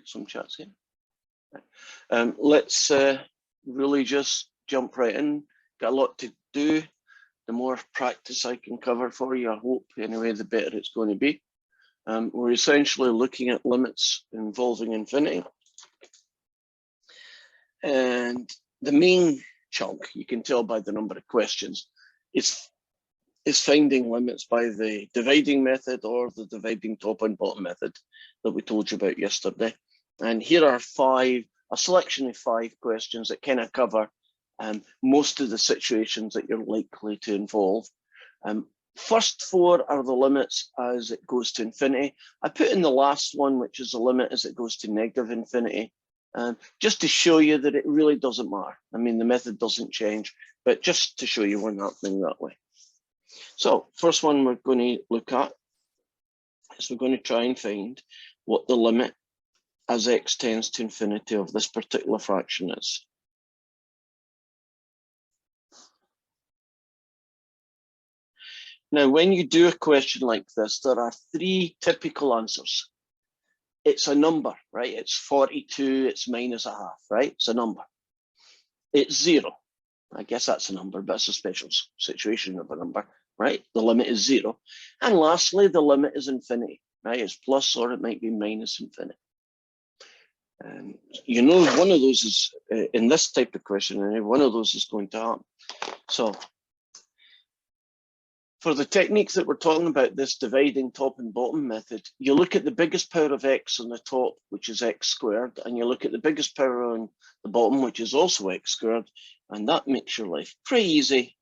some chats here. Let's really just jump right in. Got a lot to do. The more practice I can cover for you, I hope, anyway, the better it's going to be. We're essentially looking at limits involving infinity. And the main chunk, you can tell by the number of questions, is finding limits by the dividing method or the dividing top and bottom method that we told you about yesterday. And here are a selection of 5 questions that kind of cover most of the situations that you're likely to involve. First 4 are the limits as it goes to infinity. I put in the last one, which is the limit as it goes to negative infinity, just to show you that it really doesn't matter. I mean, the method doesn't change, but just to show you we're happening that way. So first one we're going to look at is we're going to try and find what the limit as x tends to infinity of this particular fraction is. Now, when you do a question like this, there are 3 typical answers. It's a number, right? It's 42, it's minus a half, right? It's a number. It's 0. I guess that's a number, but it's a special situation of a number, right? The limit is 0. And lastly, the limit is infinity, right? It's plus or it might be minus infinity. You know, one of those is, in this type of question, one of those is going to happen. So, for the techniques that we're talking about, this dividing top and bottom method, you look at the biggest power of x on the top, which is x squared, and you look at the biggest power on the bottom, which is also x squared, and that makes your life pretty easy,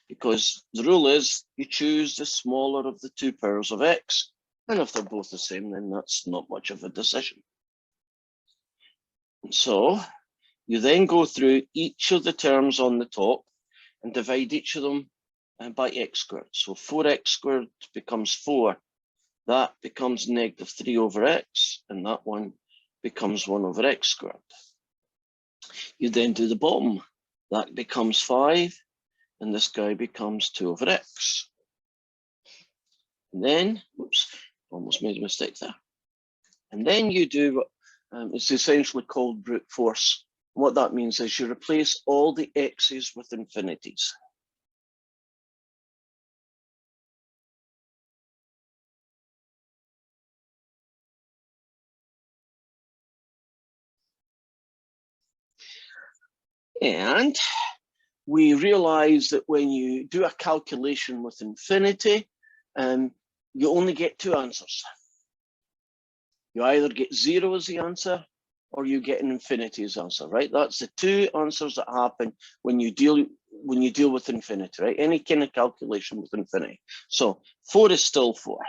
because the rule is you choose the smaller of the 2 powers of x, and if they're both the same, then that's not much of a decision. And so you then go through each of the terms on the top and divide each of them by x squared. So 4x squared becomes 4. That becomes negative 3 over x, and that one becomes 1 over x squared. You then do the bottom. That becomes 5, and this guy becomes 2 over x. And then, oops, almost made a mistake there. And then you do what it's essentially called brute force. What that means is you replace all the x's with infinities. And we realize that when you do a calculation with infinity, you only get 2 answers. You either get 0 as the answer, or you get an infinity as answer, right? That's the 2 answers that happen when you deal with infinity, right? Any kind of calculation with infinity. So 4 is still 4.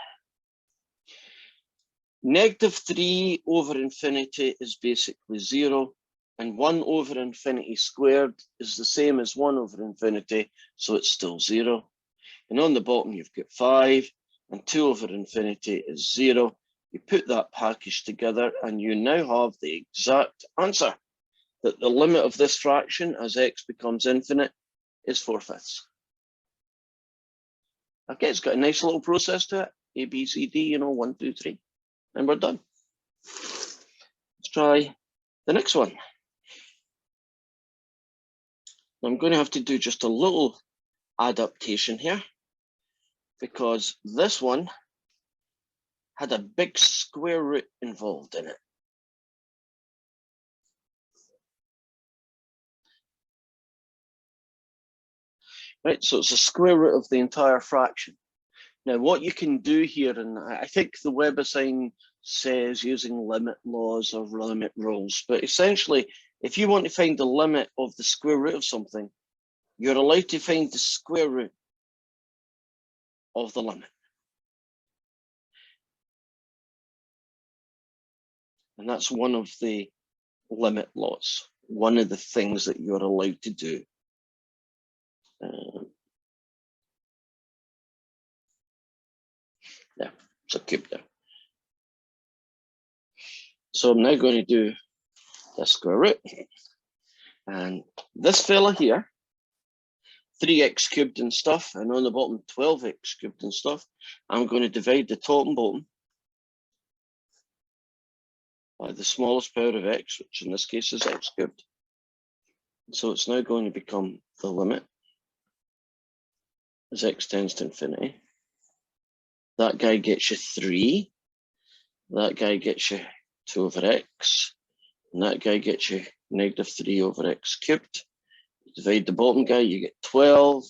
Negative 3 over infinity is basically 0. And 1 over infinity squared is the same as 1 over infinity, so it's still 0. And on the bottom, you've got 5, and 2 over infinity is 0. You put that package together, and you now have the exact answer, that the limit of this fraction as x becomes infinite is 4/5. Okay, it's got a nice little process to it. A, B, C, D, 1, 2, 3, and we're done. Let's try the next one. I'm going to have to do just a little adaptation here, because this one had a big square root involved in it. Right, so it's a square root of the entire fraction. Now, what you can do here, and I think the WebAssign says using limit laws or limit rules, but essentially, if you want to find the limit of the square root of something, you're allowed to find the square root of the limit. And that's one of the limit laws, one of the things that you're allowed to do. There, it's a cube there. So I'm now going to do the square root. And this fella here, 3x cubed and stuff, and on the bottom 12x cubed and stuff, I'm going to divide the top and bottom by the smallest power of x, which in this case is x cubed. So it's now going to become the limit as x tends to infinity. That guy gets you 3. That guy gets you 2 over x. And that guy gets you negative 3 over x cubed. You divide the bottom guy, you get 12.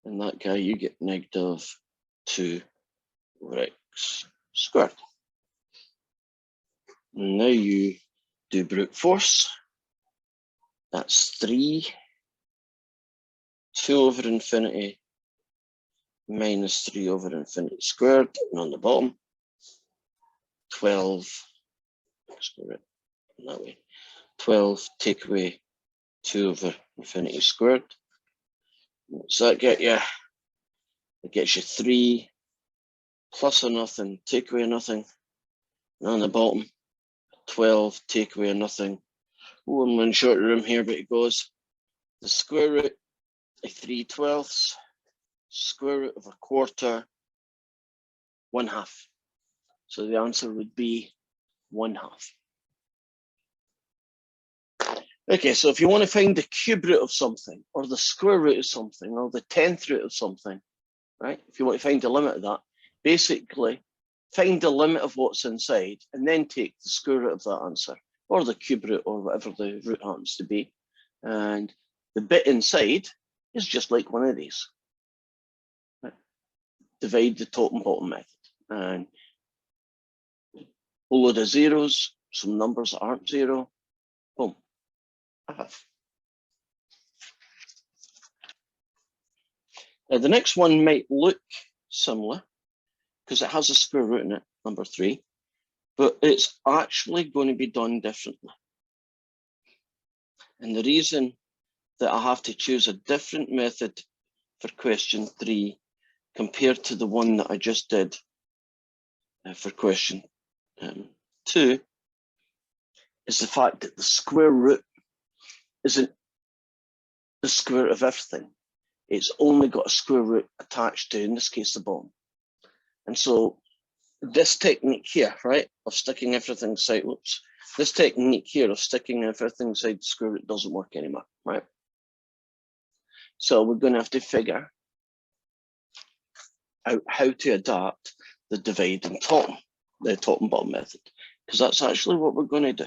And that guy, you get negative 2 over x squared. And now you do brute force. That's 3, 2 over infinity minus 3 over infinity squared. And on the bottom, 12, let's go right that way. 12 take away 2 over infinity squared. What's that get you? It gets you 3 plus a nothing, take away a nothing. And on the bottom, 12 take away a nothing. Oh, I'm in short room here, but it goes the square root of 3/12, square root of a quarter, 1/2. So the answer would be 1/2. Okay, so if you want to find the cube root of something, or the square root of something, or the 10th root of something, right? If you want to find the limit of that, basically find the limit of what's inside and then take the square root of that answer, or the cube root, or whatever the root happens to be. And the bit inside is just like one of these. Right? Divide the top and bottom method. And a load of zeros, some numbers that aren't 0, boom, I have. Now the next one might look similar because it has a square root in it, number 3, but it's actually going to be done differently. And the reason that I have to choose a different method for question 3 compared to the one that I just did for question 2 is the fact that the square root isn't the square root of everything. It's only got a square root attached to, in this case, the bottom. And so this technique here, right, of sticking everything inside, whoops, this technique here of sticking everything inside the square root doesn't work anymore, right? So we're going to have to figure out how to adapt the divide and top, the top and bottom method, because that's actually what we're going to do.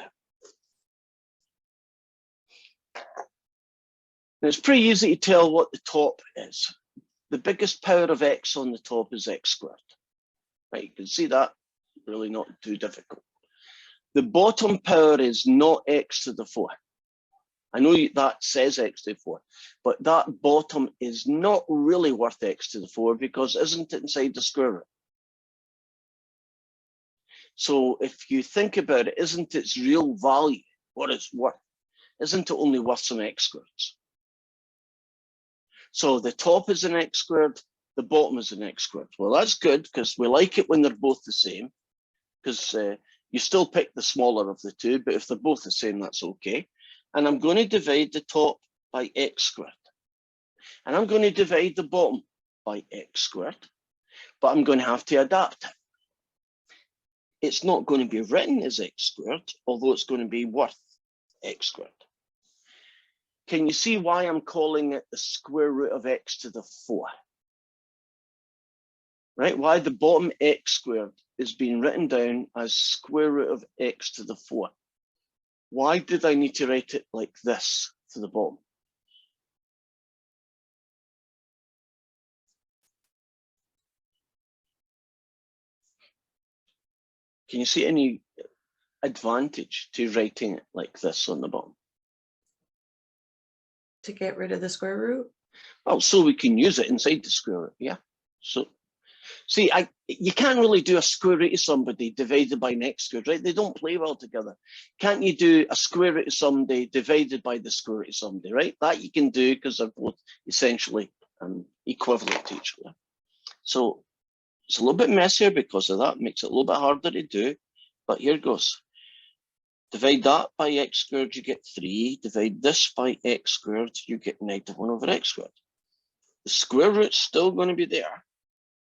And it's pretty easy to tell what the top is. The biggest power of x on the top is x squared. Right, you can see that, really not too difficult. The bottom power is not x to the 4. I know that says x to the 4, but that bottom is not really worth x to the 4 because isn't it inside the square root? So if you think about it, isn't its real value what it's worth? Isn't it only worth some x squareds? So the top is an x squared, the bottom is an x squared. Well, that's good because we like it when they're both the same, because you still pick the smaller of the two, but if they're both the same, that's okay. And I'm going to divide the top by x squared. And I'm going to divide the bottom by x squared, but I'm going to have to adapt it. It's not going to be written as x squared, although it's going to be worth x squared. Can you see why I'm calling it the square root of x to the 4? Right? Why the bottom x squared is being written down as square root of x to the 4. Why did I need to write it like this to the bottom? Can you see any advantage to writing it like this on the bottom? To get rid of the square root? Oh, so we can use it inside the square root, yeah. So, see, you can't really do a square root of somebody divided by an x squared, right? They don't play well together. Can't you do a square root of somebody divided by the square root of somebody, right? That you can do because they're both essentially equivalent to each other. So it's a little bit messier because of that, makes it a little bit harder to do, but here goes. Divide that by x squared, you get 3. Divide this by x squared, you get negative 1 over x squared. The square root's still going to be there,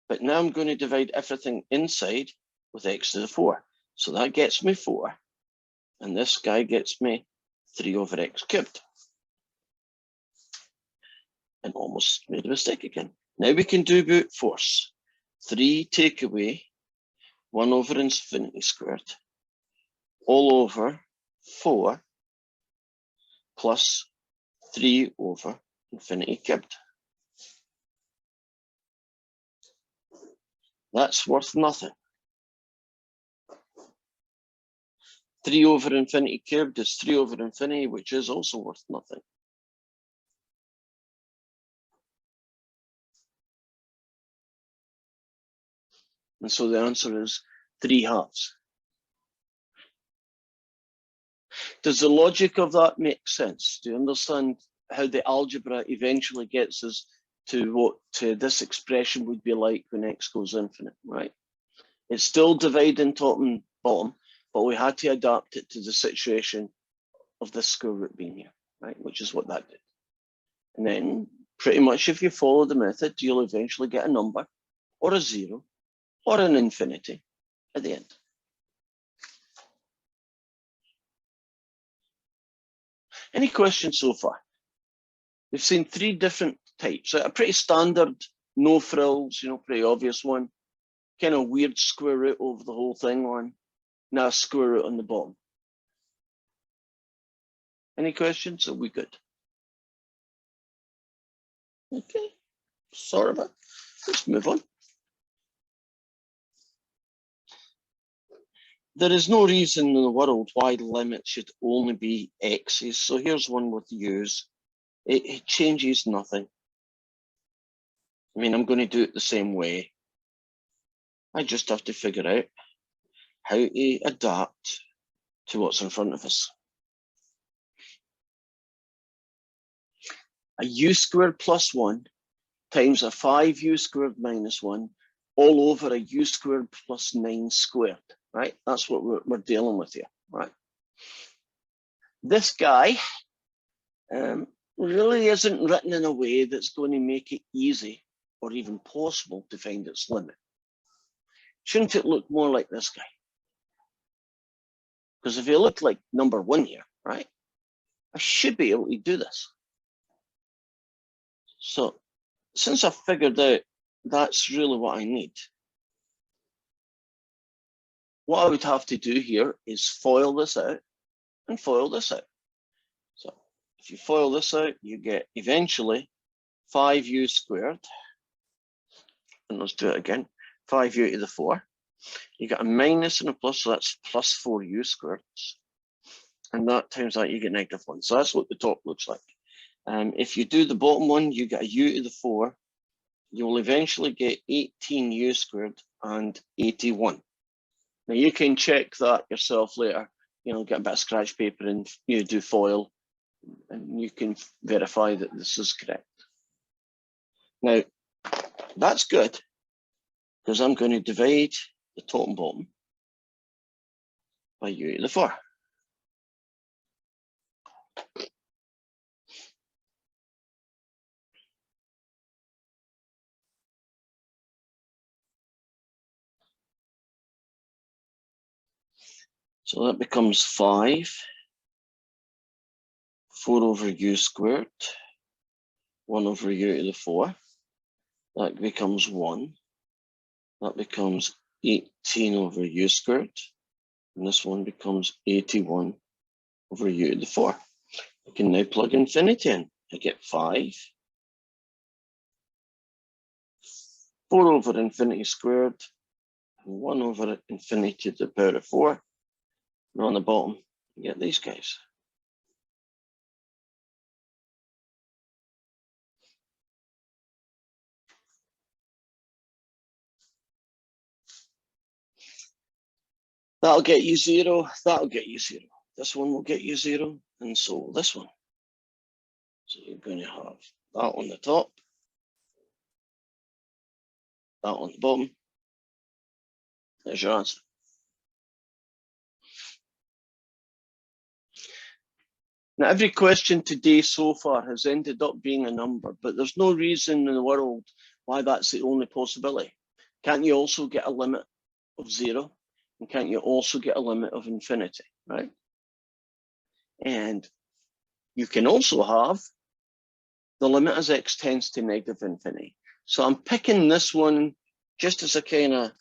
but now I'm going to divide everything inside with x to the 4. So that gets me 4. And this guy gets me 3 over x cubed. And almost made a mistake again. Now we can do brute force. 3 take away 1 over infinity squared all over 4 plus 3 over infinity cubed. That's worth nothing. 3 over infinity cubed is 3 over infinity, which is also worth nothing. And so the answer is 3/2. Does the logic of that make sense? Do you understand how the algebra eventually gets us to what this expression would be like when x goes infinite, right? It's still dividing top and bottom, but we had to adapt it to the situation of the square root being here, right? Which is what that did. And then pretty much if you follow the method, you'll eventually get a number or a 0 or an infinity at the end. Any questions so far? We've seen 3 different types. A pretty standard, no frills, pretty obvious one. Kind of weird square root over the whole thing one. Now a square root on the bottom. Any questions? Are we good? Okay, sorry about it. Let's move on. There is no reason in the world why the limit should only be x's. So here's one with u's. It changes nothing. I mean, I'm going to do it the same way. I just have to figure out how to adapt to what's in front of us. A u squared plus 1 times a 5u squared minus 1 all over a u squared plus 9 squared, right? That's what we're dealing with here, right? This guy really isn't written in a way that's going to make it easy or even possible to find its limit. Shouldn't it look more like this guy? Because if you look like number 1 here, right, I should be able to do this. So since I've figured out that's really what I need, what I would have to do here is FOIL this out and FOIL this out. So if you FOIL this out, you get eventually 5u squared, and let's do it again, 5u to the 4. You get a minus and a plus, so that's plus 4u squared. And that times that, you get -1. So that's what the top looks like. If you do the bottom one, you get a u to the 4. You will eventually get 18u squared and 81. Now you can check that yourself later. Get a bit of scratch paper and do FOIL, and you can verify that this is correct. Now, that's good, because I'm going to divide the top and bottom by u to the 4. So that becomes 5, 4 over u squared, 1 over u to the 4. That becomes 1. That becomes 18 over u squared. And this one becomes 81 over u to the 4. I can now plug infinity in. I get 5, 4 over infinity squared, and 1 over infinity to the power of 4. And on the bottom, you get these guys. That'll get you 0, that'll get you 0. This one will get you 0, and so will this one. So you're going to have that on the top, that on the bottom. There's your answer. Now, every question today so far has ended up being a number, but there's no reason in the world why that's the only possibility. Can't you also get a limit of 0? And can't you also get a limit of infinity, right? And you can also have the limit as x tends to negative infinity. So I'm picking this one just as a kind of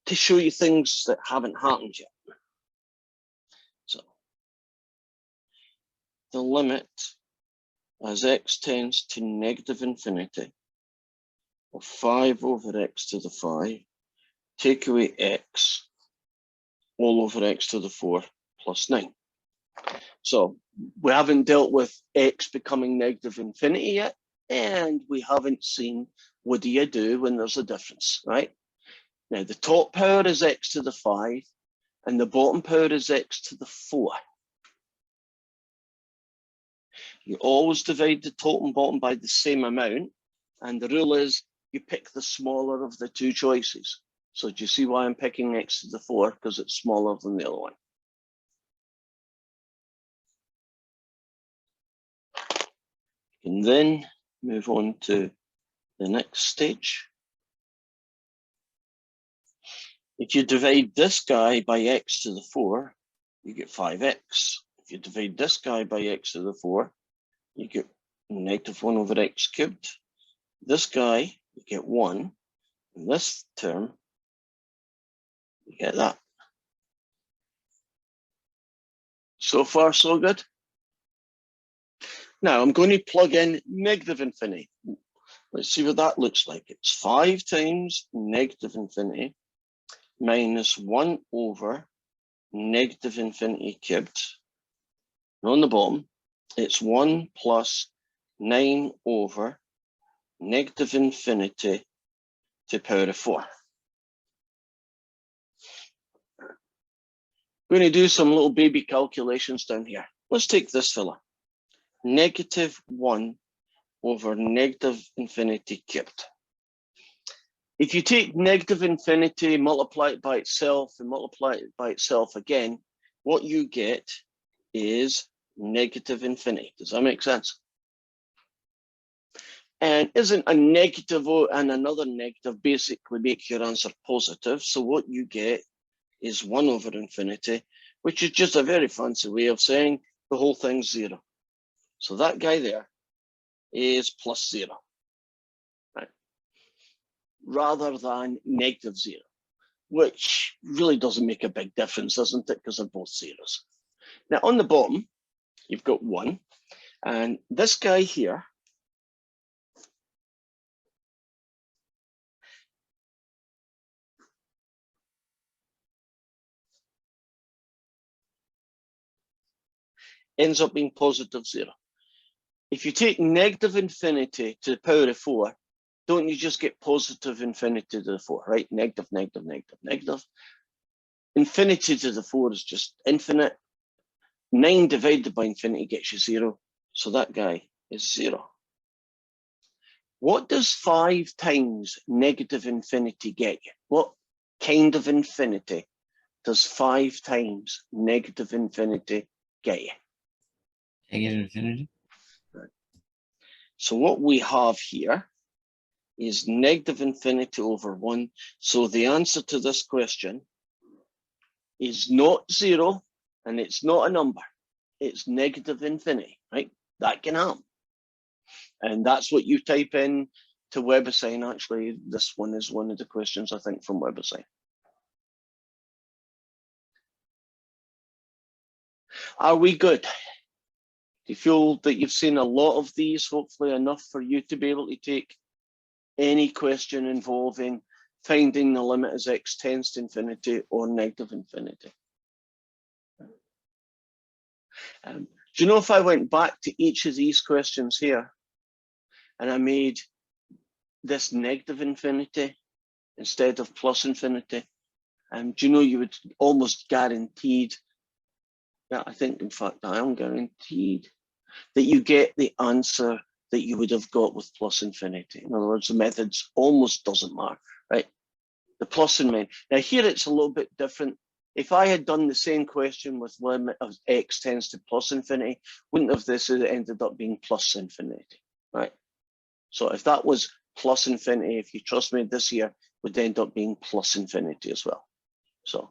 to show you things that haven't happened yet. So the limit as x tends to negative infinity of 5 over x to the 5, take away x all over x to the 4 plus 9. So we haven't dealt with x becoming negative infinity yet, and we haven't seen what do you do when there's a difference, right? Now the top power is x to the 5, and the bottom power is x to the 4. You always divide the top and bottom by the same amount, and the rule is you pick the smaller of the two choices. So do you see why I'm picking x to the 4? Because it's smaller than the other one. You can then move on to the next stage. If you divide this guy by x to the 4, you get 5x. If you divide this guy by x to the 4, you get negative 1 over x cubed. This guy, you get 1. And this term, you get that. So far, so good. Now I'm going to plug in negative infinity. Let's see what that looks like. It's 5 times negative infinity minus 1 over negative infinity cubed. And on the bottom, it's 1 plus 9 over negative infinity to the power of 4. We're going to do some little baby calculations down here. Let's take this fella. Negative 1 over negative infinity cubed. If you take negative infinity, multiply it by itself, and multiply it by itself again, what you get is negative infinity. Does that make sense? And isn't a negative and another negative basically make your answer positive? So what you get is 1 over infinity, which is just a very fancy way of saying the whole thing's 0. So that guy there is plus 0, right? Rather than negative 0, which really doesn't make a big difference, doesn't it? Because they're both zeros. Now on the bottom, you've got 1, and this guy here ends up being positive 0. If you take negative infinity to the power of 4, don't you just get positive infinity to the 4, right? Negative, negative, negative, negative. Infinity to the 4 is just infinite. 9 divided by infinity gets you 0. So that guy is 0. What does 5 times negative infinity get you? What kind of infinity does 5 times negative infinity get you? Negative infinity. Right. So what we have here is negative infinity over 1. So the answer to this question is not 0, and it's not a number. It's negative infinity, right? That can happen. And that's what you type in to WebAssign. Actually, this one is one of the questions, I think, from WebAssign. Are we good? Do you feel that you've seen a lot of these, hopefully enough for you to be able to take any question involving finding the limit as x tends to infinity or negative infinity? Do you know, if I went back to each of these questions here and I made this negative infinity instead of plus infinity, do you know, you would almost guaranteed, I think in fact I am guaranteed, that you get the answer that you would have got with plus infinity. In other words, the methods almost doesn't matter, right? The plus and min. Now here it's a little bit different. If I had done the same question with limit of x tends to plus infinity, wouldn't have this ended up being plus infinity, right? So if that was plus infinity, if you trust me, this here would end up being plus infinity as well. So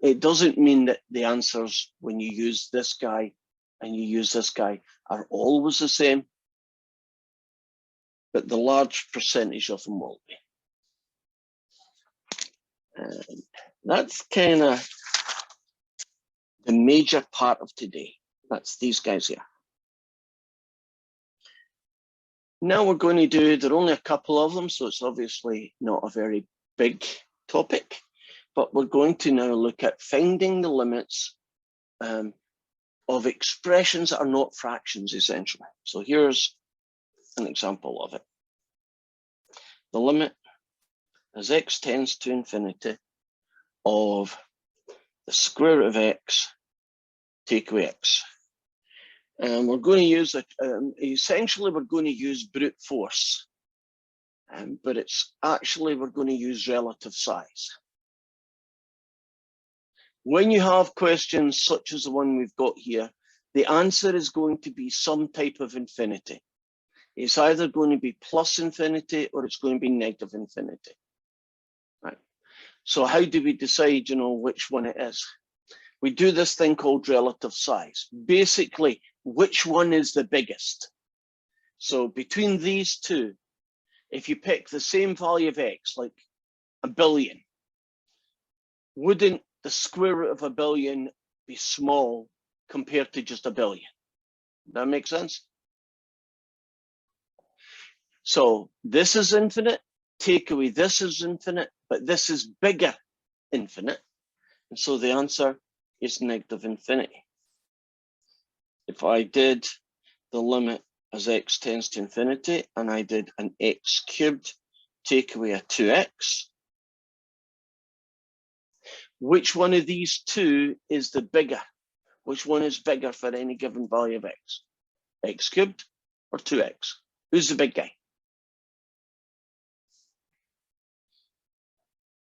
it doesn't mean that the answers, when you use this guy, and you use this guy are always the same, but the large percentage of them won't be. And that's kind of the major part of today. That's these guys here. Now we're going to do, there are only a couple of them, so it's obviously not a very big topic, but we're going to now look at finding the limits of expressions that are not fractions, essentially. So here's an example of it. The limit as x tends to infinity of the square root of x take away x. And we're going to use, essentially we're going to use brute force, but it's actually, we're going to use relative size. When you have questions such as the one we've got here, the answer is going to be some type of infinity. It's either going to be plus infinity or it's going to be negative infinity. Right. So how do we decide, which one it is? We do this thing called relative size. Basically, which one is the biggest? So between these two, if you pick the same value of x, like 1 billion, wouldn't the square root of 1 billion be small compared to just 1 billion? That makes sense? So this is infinite, take away this is infinite, but this is bigger infinite. And so the answer is negative infinity. If I did the limit as x tends to infinity and I did an x cubed take away a 2x, which one of these two is the bigger? Which one is bigger for any given value of x? X cubed or 2x? Who's the big guy?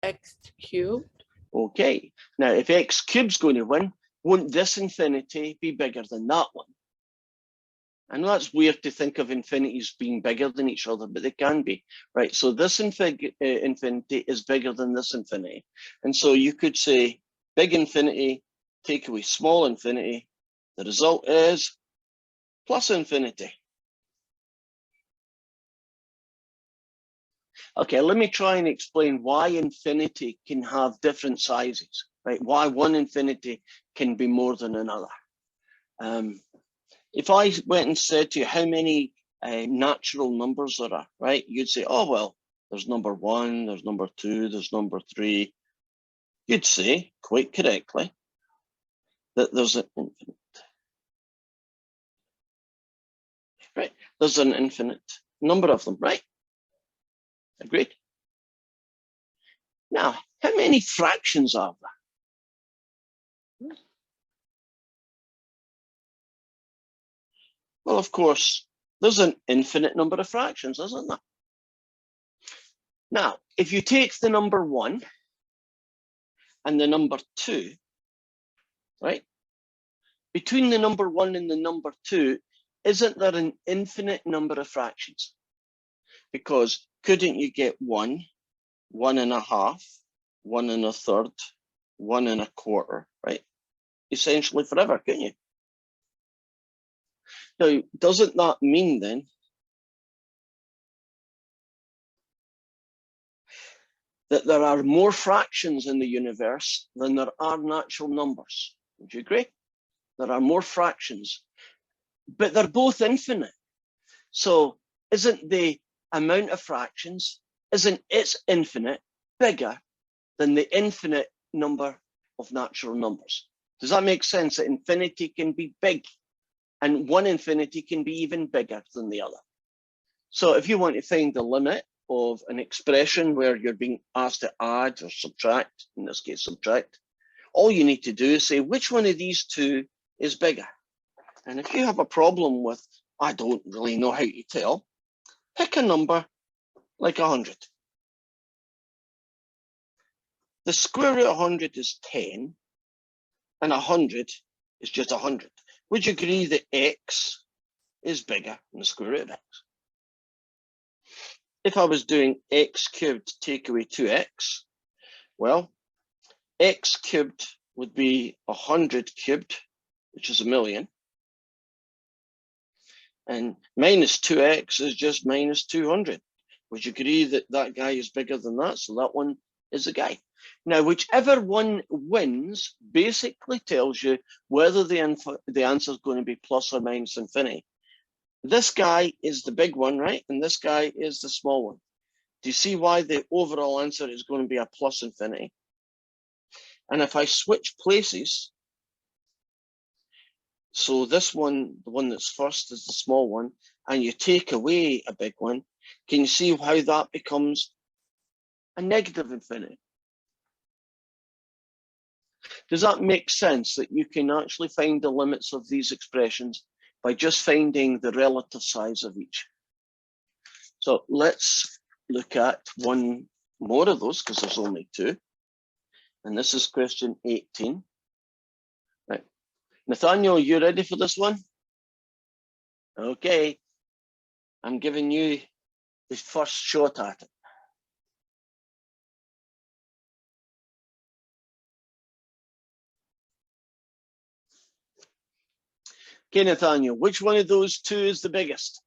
X cubed. Okay, now if x cube's going to win, won't this infinity be bigger than that one? I know that's weird to think of infinities being bigger than each other, but they can be, right? So this infinity is bigger than this infinity. And so you could say big infinity, take away small infinity. The result is plus infinity. Okay, let me try and explain why infinity can have different sizes, right? Why one infinity can be more than another. If I went and said to you how many natural numbers there are, right? You'd say, oh, well, there's number 1, there's number 2, there's number 3. You'd say, quite correctly, that there's an infinite. Right? There's an infinite number of them, right? Agreed? Now, how many fractions are there? Well, of course, there's an infinite number of fractions, isn't there? Now, if you take the number 1 and the number 2, right? Between the number 1 and the number 2, isn't there an infinite number of fractions? Because couldn't you get 1, 1 1/2, 1 1/3, 1 1/4, right? Essentially forever, couldn't you? Now, doesn't that mean then that there are more fractions in the universe than there are natural numbers? Would you agree? There are more fractions, but they're both infinite. So isn't the amount of fractions, isn't its infinite bigger than the infinite number of natural numbers? Does that make sense? That infinity can be big and one infinity can be even bigger than the other. So if you want to find the limit of an expression where you're being asked to add or subtract, in this case subtract, all you need to do is say which one of these two is bigger. And if you have a problem with, I don't really know how to tell, pick a number like 100. The square root of 100 is 10, and 100 is just 100. Would you agree that x is bigger than the square root of x? If I was doing x cubed take away 2x, well, x cubed would be 100 cubed, which is 1,000,000, And minus 2x is just minus 200. Would you agree that that guy is bigger than that? So that one is the guy. Now, whichever one wins basically tells you whether the answer is going to be plus or minus infinity. This guy is the big one, right? And this guy is the small one. Do you see why the overall answer is going to be a plus infinity? And if I switch places, so this one, the one that's first is the small one, and you take away a big one, can you see how that becomes a negative infinity? Does that make sense that you can actually find the limits of these expressions by just finding the relative size of each? So let's look at one more of those because there's only two. And this is question 18. Right. Nathaniel, you ready for this one? Okay. I'm giving you the first shot at it. Okay, Nathaniel, which one of those two is the biggest?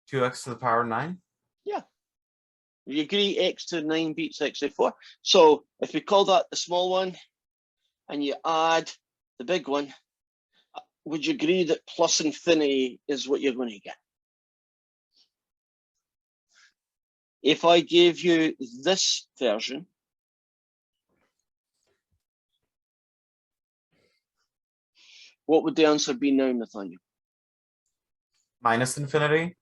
Two x to the power 9. Yeah. You agree x to the 9 beats x to the 4. So if we call that the small one and you add the big one, would you agree that plus infinity is what you're going to get? If I gave you this version, what would the answer be now, Nathaniel? Minus infinity.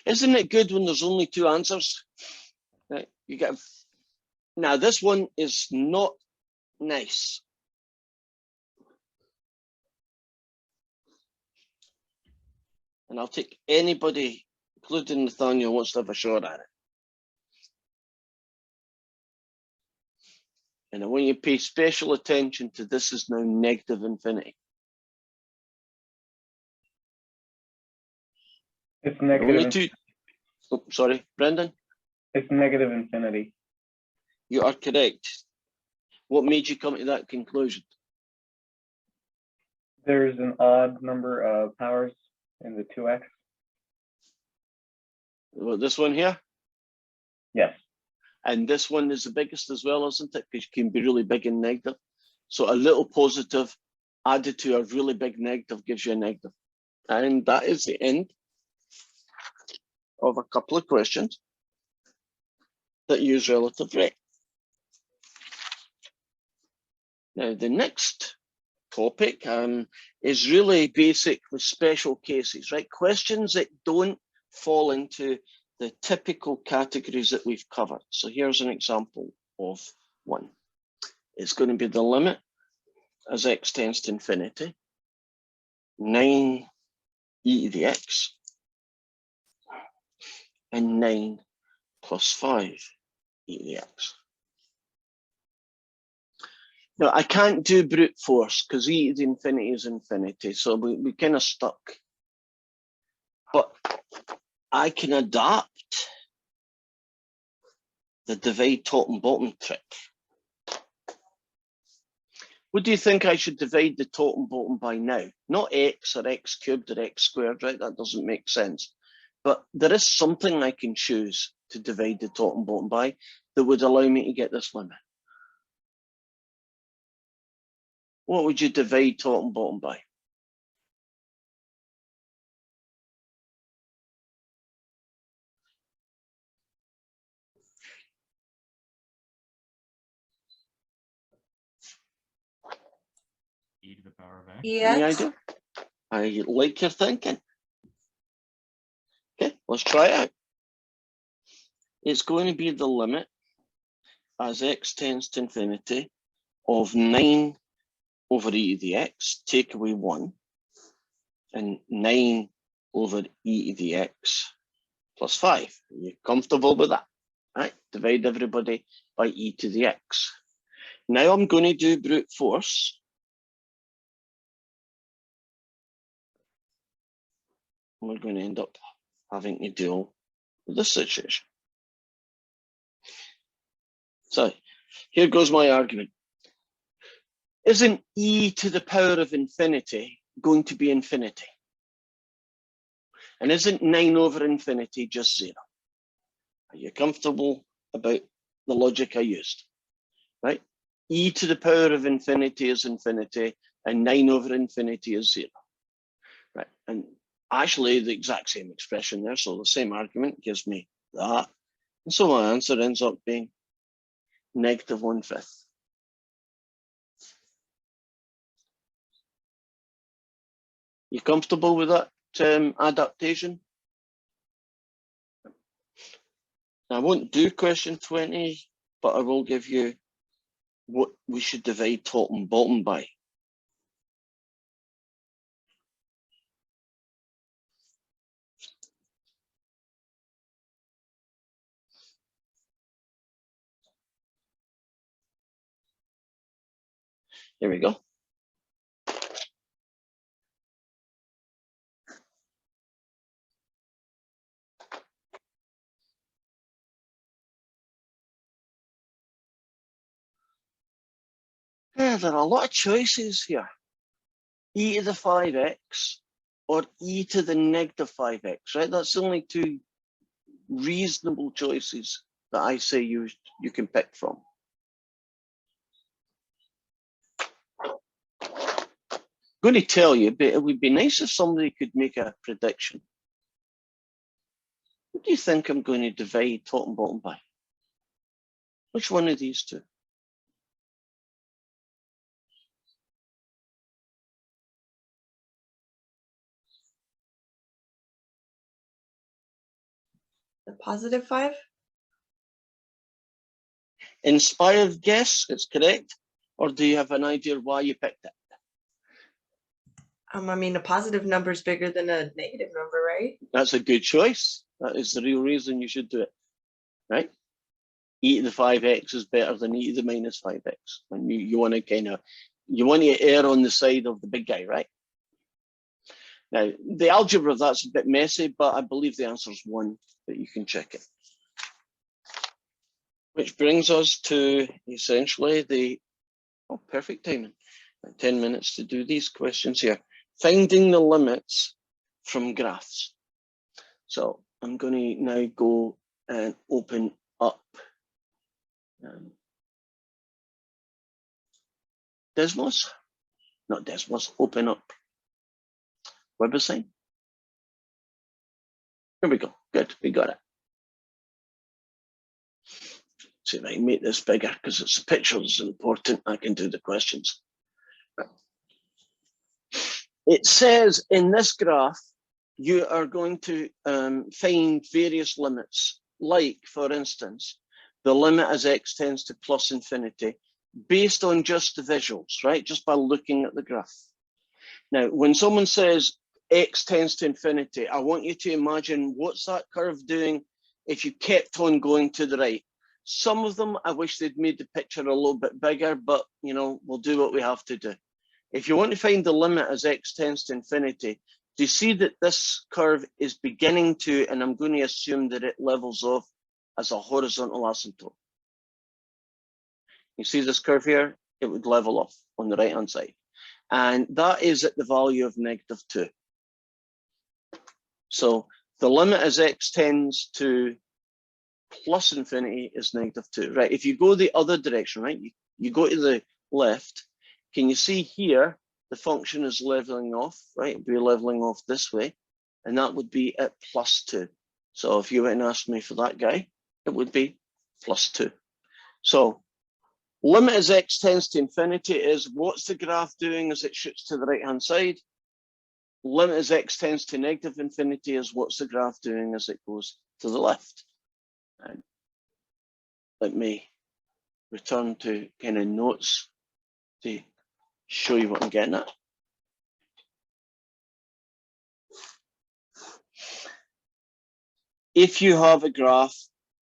Isn't it good when there's only two answers? Right? You get. Now this one is not nice. And I'll take anybody, including Nathaniel, wants to have a shot at it. And I want you to pay special attention to this is now negative infinity. It's negative. Only two. Oh, sorry, Brendan. It's negative infinity. You are correct. What made you come to that conclusion? There's an odd number of powers in the 2x. Well, this one here? Yes. And this one is the biggest as well, isn't it? Because you can be really big and negative. So a little positive added to a really big negative gives you a negative. And that is the end of a couple of questions that use relative rate. Now, the next topic is really basically special cases, right? Questions that don't fall into the typical categories that we've covered. So here's an example of one. It's going to be the limit as x tends to infinity, 9 e to the x, and 9 plus 5 e to the x. Now, I can't do brute force because e to the infinity is infinity, so we kind of stuck. But I can adapt the divide top and bottom trick. What do you think I should divide the top and bottom by now? Not x or x cubed or x squared, right? That doesn't make sense. But there is something I can choose to divide the top and bottom by that would allow me to get this limit. What would you divide top and bottom by? E to the power of x. Any EX. idea? I like your thinking. Okay, let's try it out. It's going to be the limit as x tends to infinity of 9 over e to the x, take away 1, and 9 over e to the x plus 5. Are you comfortable with that? Right, divide everybody by e to the x. Now I'm going to do brute force. We're going to end up having to deal with this situation. So here goes my argument. Isn't e to the power of infinity going to be infinity? And isn't 9 over infinity just 0? Are you comfortable about the logic I used? Right? E to the power of infinity is infinity, and 9 over infinity is 0. Right? And actually the exact same expression there, so the same argument gives me that. And so my answer ends up being negative 1/5. You comfortable with that adaptation? I won't do question 20, but I will give you what we should divide top and bottom by. Here we go. Yeah, there are a lot of choices here. E to the 5x or e to the negative 5x, right? That's the only two reasonable choices that I say you can pick from. I'm going to tell you, but it would be nice if somebody could make a prediction. What do you think I'm going to divide top and bottom by? Which one of these two? The positive 5? Inspired guess, it's correct. Or do you have an idea why you picked it? I mean, a positive number is bigger than a negative number, right? That's a good choice. That is the real reason you should do it, right? E to the 5x is better than e to the minus 5x. And you want to you want to err on the side of the big guy, right? Now, the algebra of that's a bit messy, but I believe the answer is 1, but you can check it. Which brings us to essentially the, perfect timing. 10 minutes to do these questions here. Finding the limits from graphs. So I'm going to now go and open up Desmos, not Desmos, open up WebAssign. Here we go, good, we got it. See if I can make this bigger because it's a picture that's important. I can do the questions. It says in this graph, you are going to find various limits, like, for instance, the limit as x tends to plus infinity, based on just the visuals, right? Just by looking at the graph. Now, when someone says x tends to infinity, I want you to imagine what's that curve doing if you kept on going to the right. Some of them, I wish they'd made the picture a little bit bigger, but you know, we'll do what we have to do. If you want to find the limit as x tends to infinity, do you see that this curve is beginning to, and I'm going to assume that it levels off as a horizontal asymptote. You see this curve here? It would level off on the right-hand side. And that is at the value of -2. So the limit as x tends to plus infinity is -2, right? If you go the other direction, right? You go to the left, can you see here, the function is leveling off, right? It'd be leveling off this way, and that would be at +2. So if you went and asked me for that guy, it would be +2. So limit as x tends to infinity is what's the graph doing as it shoots to the right-hand side? Limit as x tends to negative infinity is what's the graph doing as it goes to the left? And let me return to kind of notes to show you what I'm getting at. If you have a graph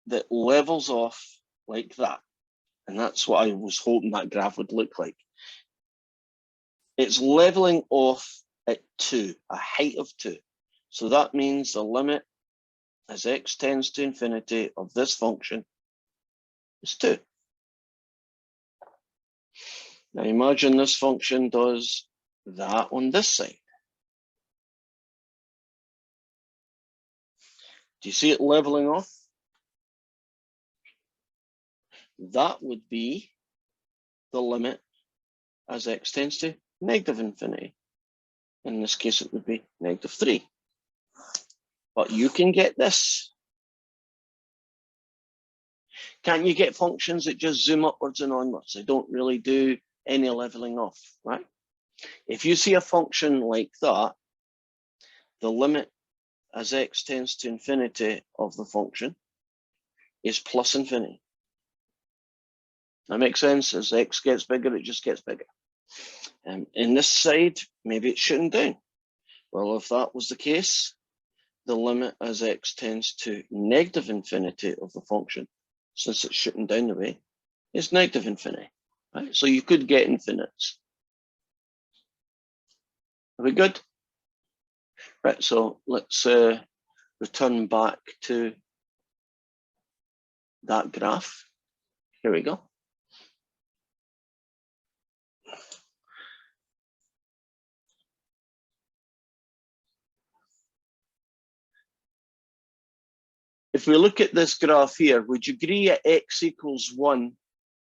that levels off like that, and that's what I was hoping that graph would look like, it's leveling off at 2, a height of 2. So that means the limit as x tends to infinity of this function is 2. Now imagine this function does that on this side. Do you see it leveling off? That would be the limit as x tends to negative infinity. In this case, it would be -3. But you can get this. Can't you get functions that just zoom upwards and onwards? They don't really do any leveling off, right? If you see a function like that, the limit as x tends to infinity of the function is plus infinity. That makes sense. As x gets bigger, it just gets bigger. In this side, maybe it's shooting down. Well, if that was the case, the limit as x tends to negative infinity of the function, since it's shooting down the way, is negative infinity. Right? So you could get infinites. Are we good? Right, so let's return back to that graph. Here we go. If we look at this graph here, would you agree at x equals 1,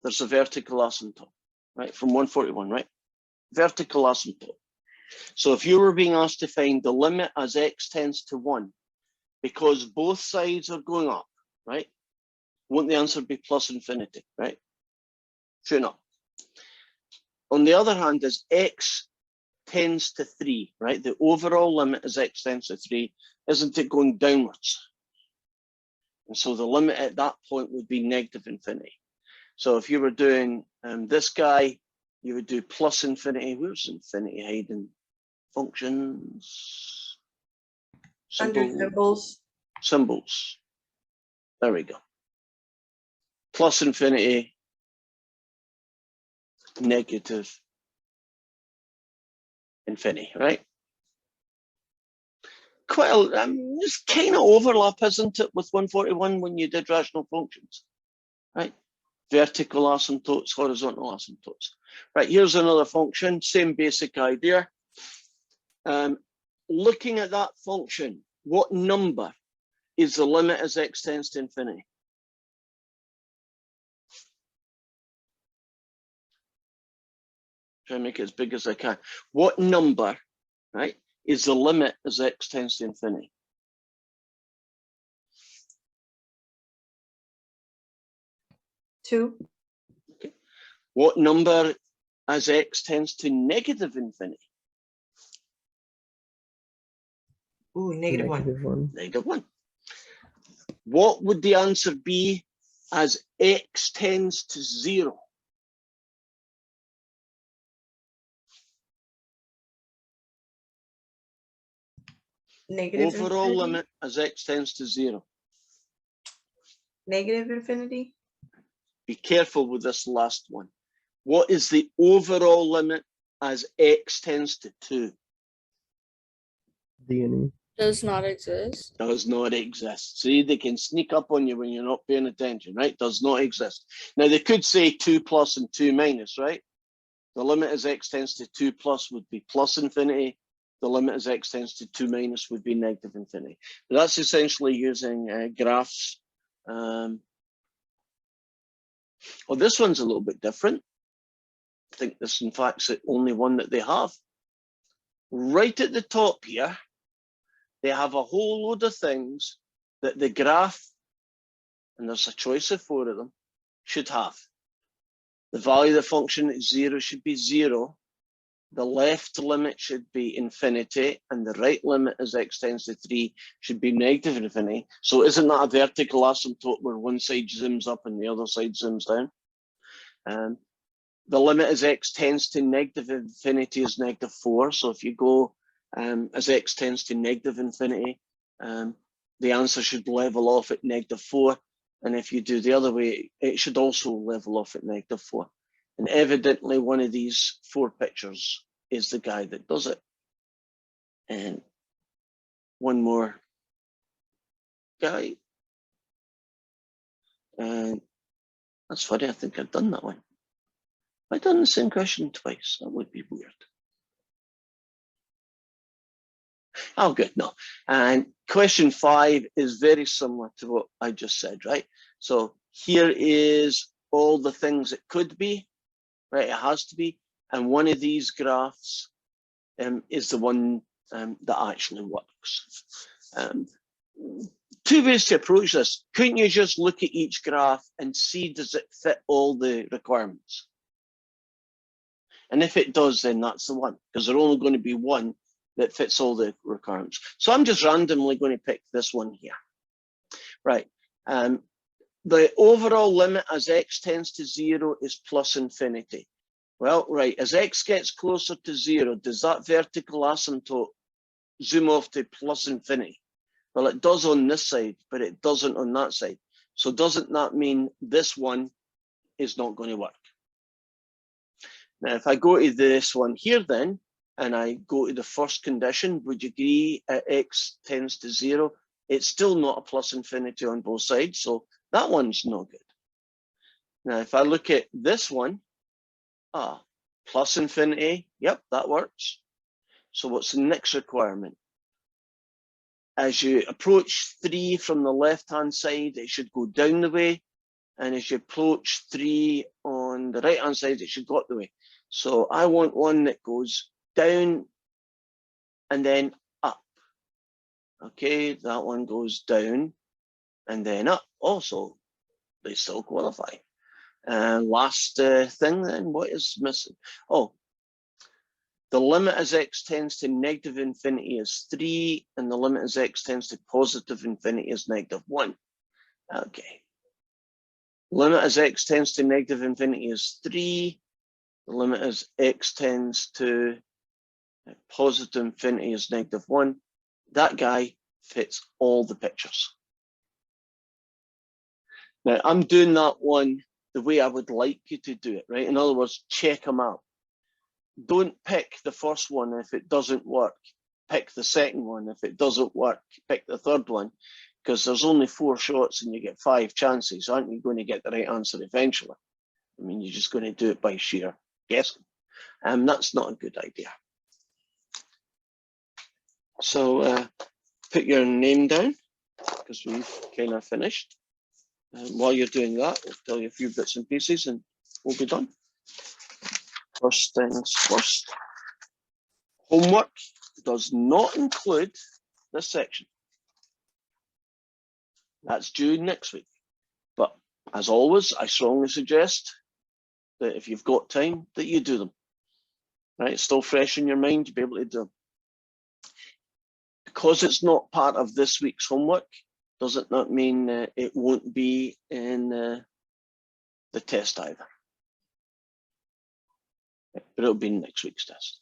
there's a vertical asymptote, right? From 141, right? Vertical asymptote. So if you were being asked to find the limit as x tends to 1, because both sides are going up, right? Won't the answer be plus infinity, right? Sure enough. On the other hand, as x tends to 3, right? The overall limit as x tends to 3, isn't it going downwards? And so the limit at that point would be negative infinity. So if you were doing this guy, you would do plus infinity. Where's infinity hiding? Functions. Under symbols. Symbols. There we go. Plus infinity, negative infinity, right? Quite a, it's kind of overlap, isn't it, with 141 when you did rational functions, right? Vertical asymptotes, horizontal asymptotes. Right, here's another function, same basic idea. Looking at that function, what number is the limit as x tends to infinity? Try and make it as big as I can. What number, right, is the limit as x tends to infinity? Two. Okay. What number as x tends to negative infinity? Ooh, negative one. Negative 1. What would the answer be as x tends to 0? Negative Overall infinity? limit as x tends to 0. Negative infinity? Be careful with this last one. What is the overall limit as x tends to 2? Does not exist. Does not exist. See, they can sneak up on you when you're not paying attention, right? Does not exist. Now, they could say 2 plus and 2 minus, right? The limit as x tends to 2 plus would be plus infinity. The limit as x tends to 2 minus would be negative infinity. But that's essentially using graphs. Well, this one's a little bit different. I think this, in fact, is the only one that they have. Right at the top here, they have a whole load of things that the graph, and there's a choice of 4 of them, should have. The value of the function at 0 should be 0. The left limit should be infinity, and the right limit as x tends to 3 should be negative infinity. So isn't that a vertical asymptote where one side zooms up and the other side zooms down? The limit as x tends to negative infinity is -4. So if you go as x tends to negative infinity, the answer should level off at -4. And if you do the other way, it should also level off at -4. And evidently one of these 4 pictures is the guy that does it. And one more guy. And that's funny, I think I've done that one. Have I done the same question twice? That would be weird. Oh, good, no. And question 5 is very similar to what I just said, right? So here is all the things it could be, right? It has to be. And one of these graphs is the one that actually works. Two ways to approach this. Couldn't you just look at each graph and see, does it fit all the requirements? And if it does, then that's the one, because there's only going to be one that fits all the requirements. So I'm just randomly going to pick this one here. Right. The overall limit as x tends to 0 is plus infinity. Well, right, as x gets closer to 0, does that vertical asymptote zoom off to plus infinity? Well, it does on this side, but it doesn't on that side. So doesn't that mean this one is not going to work? Now, if I go to this one here then, and I go to the first condition, would you agree at x tends to 0? It's still not a plus infinity on both sides, so that one's no good. Now, if I look at this one, plus infinity, yep, that works. So what's the next requirement? As you approach 3 from the left-hand side, it should go down the way. And as you approach 3 on the right-hand side, it should go up the way. So I want one that goes down and then up. Okay, that one goes down and then up. Also, they still qualify. And last thing then, what is missing? Oh, the limit as x tends to negative infinity is 3, and the limit as x tends to positive infinity is negative 1. Okay. Limit as x tends to negative infinity is 3. The limit as x tends to positive infinity is negative 1. That guy fits all the pictures. Now, I'm doing that one the way I would like you to do it, right? In other words, check them out. Don't pick the first one if it doesn't work. Pick the second one. If it doesn't work, pick the third one, because there's only 4 shots and you get 5 chances. Aren't you going to get the right answer eventually? I mean, you're just going to do it by sheer guessing. That's not a good idea. So put your name down, because we've kind of finished. While you're doing that, I'll tell you a few bits and pieces and we'll be done. First things first. Homework does not include this section. That's due next week. But as always, I strongly suggest that if you've got time, that you do them. Right? It's still fresh in your mind, you'll be able to do them. Because it's not part of this week's homework, doesn't that mean it won't be in the test either. But it'll be in next week's test.